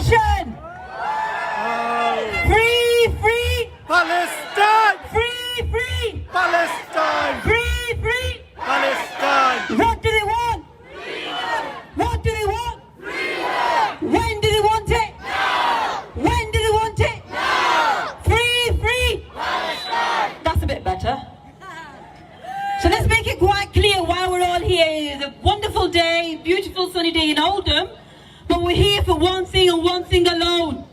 procession. Free Palestine! free Palestine! free. Palestine! What do they want? What do they want? When do they want it? When do they want it? Free. That's a bit better. So let's make it quite clear why we're all here. It's a wonderful day, beautiful sunny day in Oldham, but we're here for one thing and one thing alone,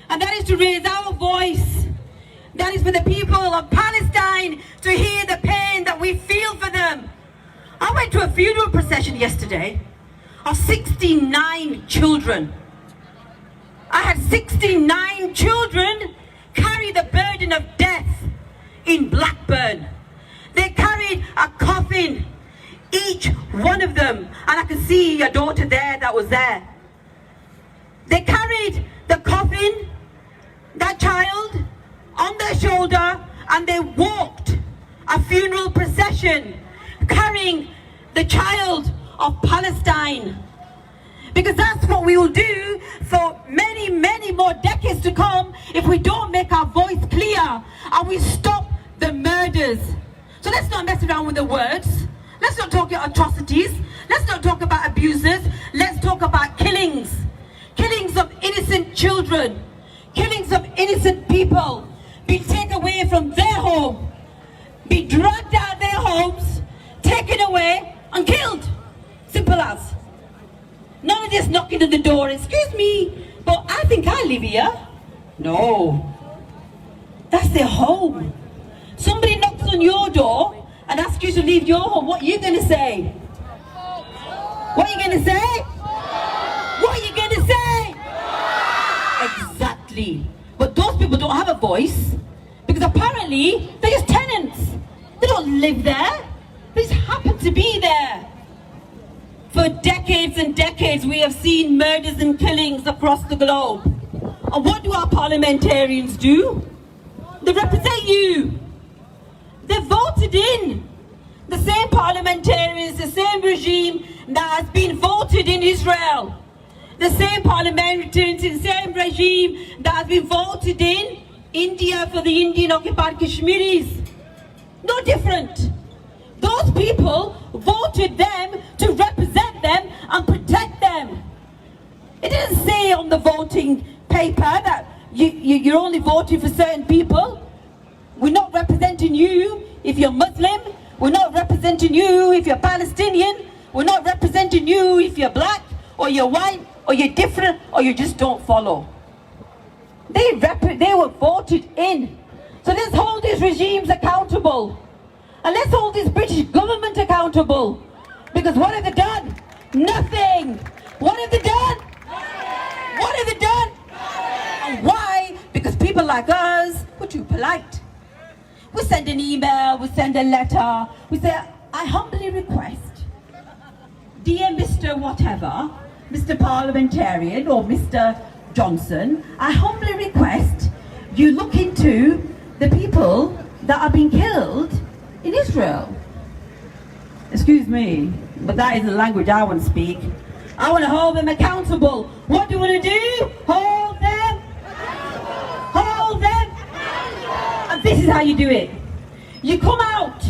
and that is to raise our voice. That is for the people of Palestine to hear the pain that we feel for them. I went to a funeral procession yesterday of 69 children. I had 69 children carry the burden of death in Blackburn. They carried a coffin, each one of them, and I can see your daughter there that was there. They carried the coffin, that child, on their shoulder, and they walked a funeral procession carrying the child of Palestine. Because that's what we will do for many, many more decades to come if we don't make our voice clear and we stop the murders. So let's not mess around with the words. Let's not talk about atrocities. Let's not talk about abuses. Let's talk about killings. Killings of innocent children. Killings of innocent people. Be taken away from their home. Be dragged out of their homes. Taken away and killed. Simple as. None of this knocking at the door. Excuse me, but I think I live here. No. That's their home. Somebody knocks on your door and asks you to leave your home. What are you going to say? What are you going to say? What are you going to say? Exactly. But those people don't have a voice because apparently they're just tenants. They don't live there. They just happen to be there. For decades and decades we have seen murders and killings across the globe. And what do our parliamentarians do? They represent you. They're voted in. The same parliamentarians, the same regime that has been voted in Israel. The same parliamentarians, the same regime that has been voted in India for the Indian occupied Kashmiris. No different. Those people voted them to represent them and protect them. It didn't say on the voting paper that you're only voting for certain people. We're not representing you if you're Muslim. We're not representing you if you're Palestinian. We're not representing you if you're black or you're white or you're different or you just don't follow. They were voted in. So let's hold these regimes accountable. And let's hold this British government accountable. Because what have they done? Nothing. What have they done? What have they done? And why? Because people like us were too polite. We send an email, we send a letter, we say, I humbly request, dear Mr. whatever, Mr. Parliamentarian or Mr. Johnson, I humbly request you look into the people that are being killed in Israel. Excuse me, but that is the language I want to speak. I want to hold them accountable. What do you want to do? Hold them. Hold them. And this is how you do it. You come out,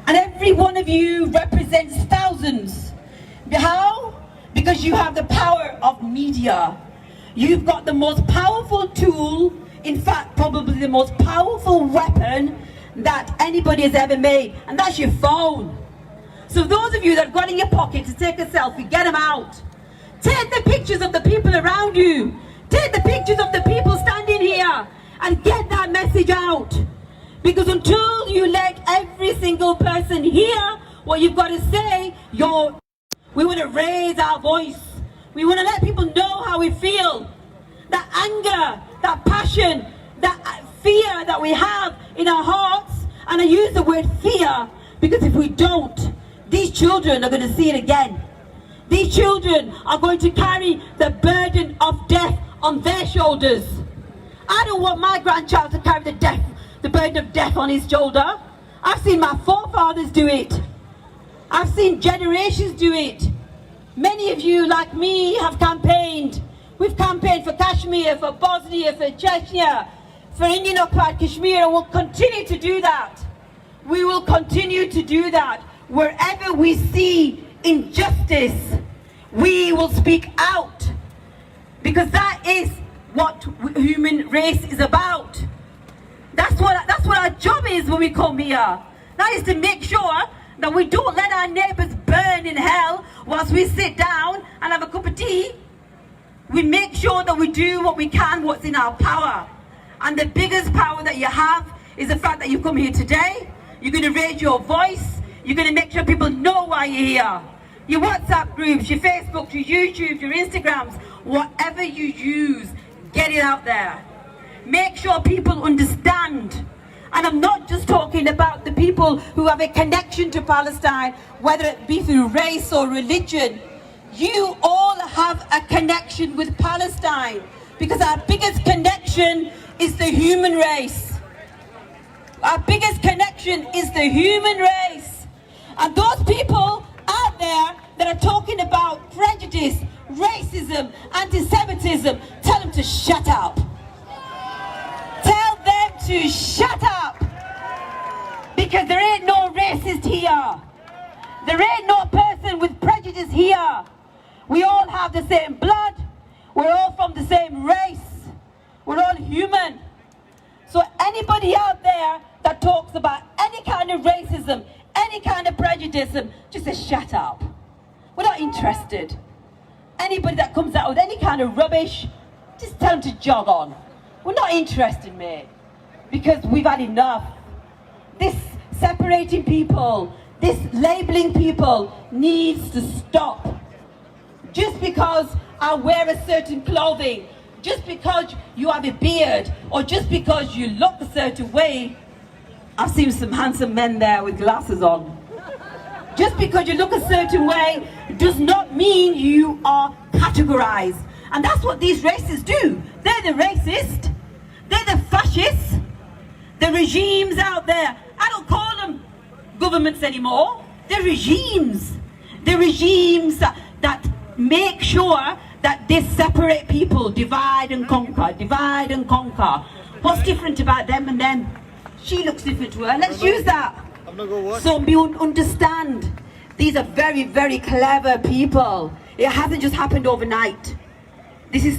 and every one of you represents thousands. How? Because you have the power of media. You've got the most powerful tool, in fact, probably the most powerful weapon that anybody has ever made, and that's your phone. So those of you that have got in your pocket to take a selfie, get them out. Take the pictures of the people around you. Take the pictures of the people standing here and get that message out. Because until you let every single person hear what you've got to say, we want to raise our voice. We want to let people know how we feel. That anger, that passion, that fear that we have in our hearts. And I use the word fear because if we don't, these children are going to see it again. These children are going to carry the burden of death on their shoulders. I don't want my grandchild to carry the burden of death on his shoulder. I've seen my forefathers do it. I've seen generations do it. Many of you, like me, have campaigned We've campaigned for Kashmir, for Bosnia, for Chechnya, for Indian occupied Kashmir, and we'll continue to do that. We will continue to do that. Wherever we see injustice, we will speak out. Because that is what human race is about. That's what our job is when we come here. That is to make sure that we don't let our neighbours burn in hell whilst we sit down and have a cup of tea. We make sure that we do what we can, what's in our power. And the biggest power that you have is the fact that you come here today. You're going to raise your voice. You're going to make sure people know why you're here. Your WhatsApp groups, your Facebook, your YouTube, your Instagrams, whatever you use, get it out there. Make sure people understand. And I'm not just talking about the people who have a connection to Palestine, whether it be through race or religion. You all have a connection with Palestine because our biggest connection is the human race. Our biggest connection is the human race. And those people out there that are talking about prejudice, racism, anti-Semitism, tell them to shut up. Tell them to shut up. Because there ain't no racist here. There ain't no person with prejudice here. We all have the same blood. We're all from the same race. We're all human. So anybody out there that talks about any kind of racism, any kind of prejudice, just say shut up. We're not interested. Anybody that comes out with any kind of rubbish, just tell them to jog on. We're not interested, mate. Because we've had enough. This separating people, this labeling people needs to stop. Just because I wear a certain clothing, just because you have a beard, or just because you look a certain way, I've seen some handsome men there with glasses on. Just because you look a certain way does not mean you are categorized. And that's what these racists do. They're the racist. They're the fascists. The regimes out there. I don't call them governments anymore. They're regimes. The regimes that make sure that they separate people, divide and conquer, divide and conquer. What's different about them and them? She looks different to her. Let's use that. So we understand. These are very, very clever people. It hasn't just happened overnight. This is